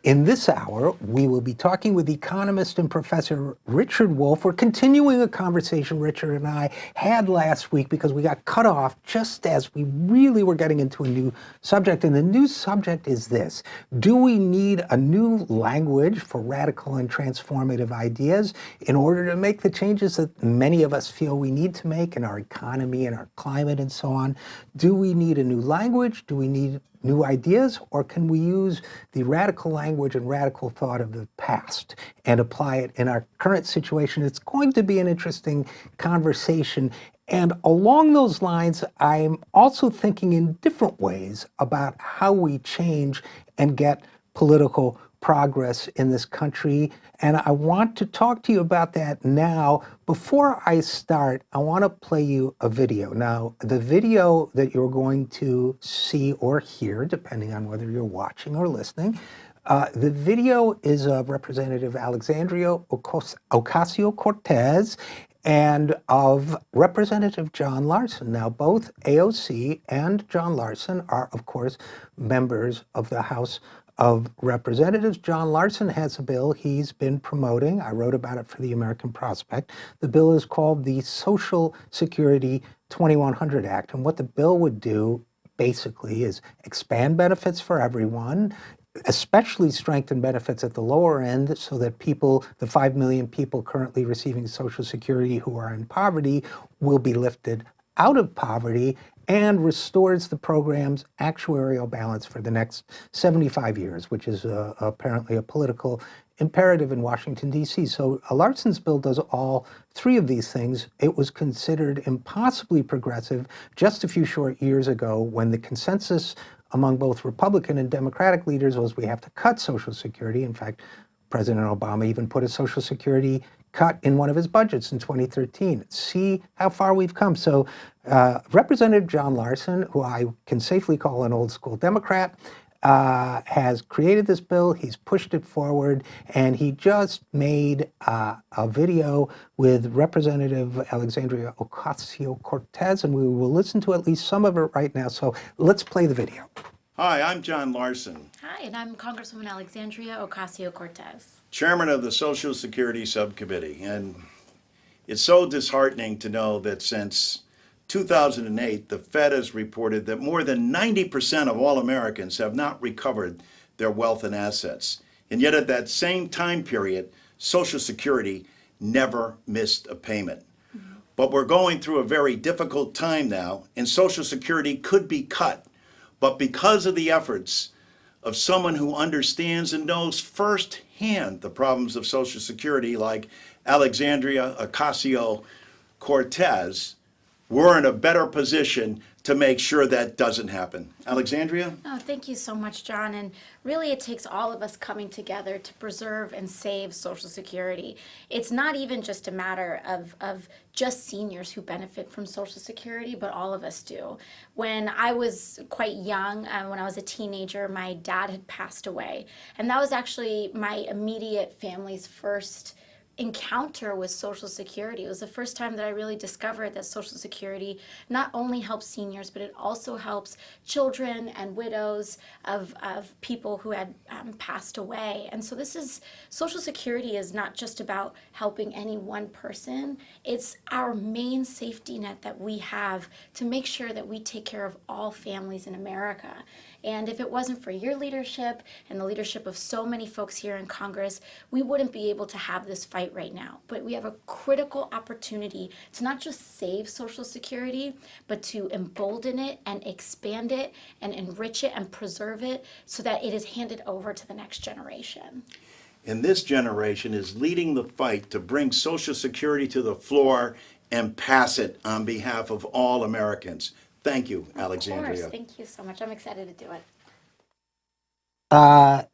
In this hour, we will be talking with economist and Professor Richard Wolff. We're continuing a conversation Richard and I had last week because we got cut off just as we really were getting into a new subject. And the new subject is this: do we need a new language for radical and transformative ideas in order to make the changes that many of us feel we need to make in our economy and our climate and so on? Do we need a new language? Do we need new ideas, or can we use the radical language and radical thought of the past and apply it in our current situation? It's going to be an interesting conversation. And along those lines, I'm also thinking in different ways about how we change and get political progress in this country. And I want to talk to you about that now. Before I start, I want to play you a video. Now, the video that you're going to see or hear, depending on whether you're watching or listening, the video is of Representative Alexandria Ocasio-Cortez and of Representative John Larson. Now, both AOC and John Larson are, of course, members of the House of Representatives. John Larson has a bill he's been promoting. I wrote about it for the American Prospect. The bill is called the Social Security 2100 Act. And what the bill would do basically is expand benefits for everyone, especially strengthen benefits at the lower end so that people, the 5 million people currently receiving Social Security who are in poverty, will be lifted out of poverty, and restores the program's actuarial balance for the next 75 years, which is apparently a political imperative in Washington, D.C. So Larson's bill does all three of these things. It was considered impossibly progressive just a few short years ago when the consensus among both Republican and Democratic leaders was we have to cut Social Security. In fact, President Obama even put a Social Security cut in one of his budgets in 2013. See how far we've come. So Representative John Larson, who I can safely call an old school Democrat, has created this bill. He's pushed it forward, and he just made a video with Representative Alexandria Ocasio-Cortez, and we will listen to at least some of it right now. So let's play the video. Hi, I'm John Larson. Hi, and I'm Congresswoman Alexandria Ocasio-Cortez, Chairman of the Social Security Subcommittee. And it's so disheartening to know that since 2008, the Fed has reported that more than 90% of all Americans have not recovered their wealth and assets. And yet at that same time period, Social Security never missed a payment. But we're going through a very difficult time now, and Social Security could be cut. But because of the efforts of someone who understands and knows firsthand the problems of Social Security, like Alexandria Ocasio-Cortez, we're in a better position to make sure that doesn't happen. Alexandria? Oh, thank you so much, John. And really, it takes all of us coming together to preserve and save Social Security. It's not even just a matter of just seniors who benefit from Social Security, but all of us do. When I was quite young, when I was a teenager, my dad had passed away. And that was actually my immediate family's first encounter with Social Security. It was the first time that I really discovered that Social Security not only helps seniors, but it also helps children and widows of people who had passed away. And so Social Security is not just about helping any one person. It's our main safety net that we have to make sure that we take care of all families in America. And if it wasn't for your leadership and the leadership of so many folks here in Congress, we wouldn't be able to have this fight right now. But we have a critical opportunity to not just save Social Security, but to embolden it and expand it and enrich it and preserve it so that it is handed over to the next generation. And this generation is leading the fight to bring Social Security to the floor and pass it on behalf of all Americans. Thank you, Alexandria. Of course. Thank you so much. I'm excited to do it.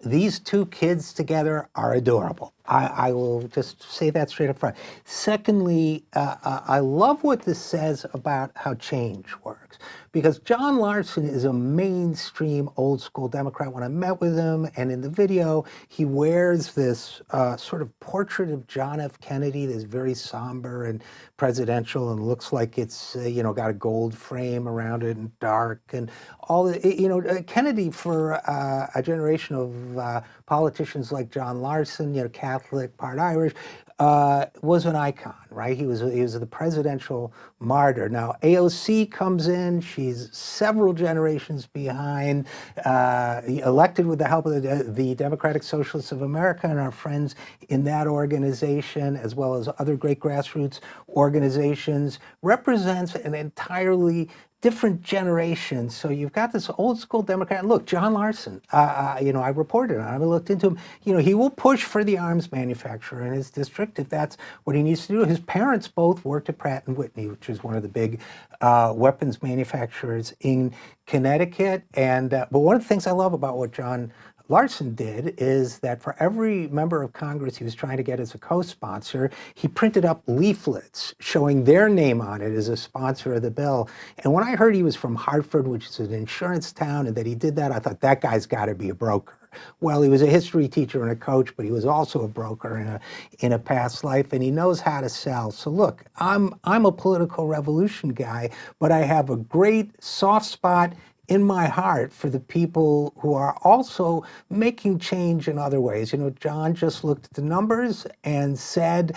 These two kids together are adorable. I will just say that straight up front. Secondly, I love what this says about how change works. Because John Larson is a mainstream old school Democrat. When I met with him and in the video, he wears this sort of portrait of John F. Kennedy that's very somber and presidential and looks like it's, got a gold frame around it and dark and all the, Kennedy for a generation of politicians like John Larson, Catholic, part Irish, was an icon, right? He was the presidential martyr. Now AOC comes in; she's several generations behind. Elected with the help of the Democratic Socialists of America and our friends in that organization, as well as other great grassroots organizations, represents an entirely different generations. So you've got this old school Democrat. Look, John Larson, I reported on him, I looked into him. He will push for the arms manufacturer in his district if that's what he needs to do. His parents both worked at Pratt & Whitney, which is one of the big weapons manufacturers in Connecticut. But one of the things I love about what John Larson did is that for every member of Congress he was trying to get as a co-sponsor, he printed up leaflets showing their name on it as a sponsor of the bill. And when I heard he was from Hartford, which is an insurance town, and that he did that, I thought that guy's got to be a broker. Well, he was a history teacher and a coach, but he was also a broker in a past life, and he knows how to sell. So look, I'm a political revolution guy, but I have a great soft spot in my heart for the people who are also making change in other ways. John just looked at the numbers and said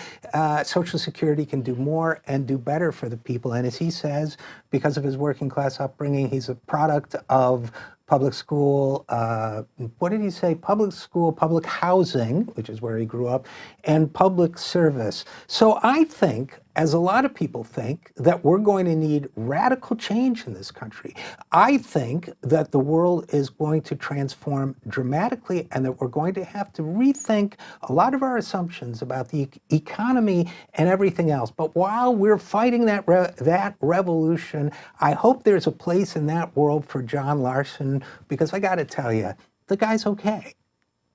Social Security can do more and do better for the people. And as he says, because of his working class upbringing, he's a product of public school, what did he say? Public school, public housing, which is where he grew up, and public service. So I think, as a lot of people think, that we're going to need radical change in this country. I think that the world is going to transform dramatically and that we're going to have to rethink a lot of our assumptions about the economy and everything else. But while we're fighting that revolution, I hope there's a place in that world for John Larson, because I got to tell you, the guy's okay.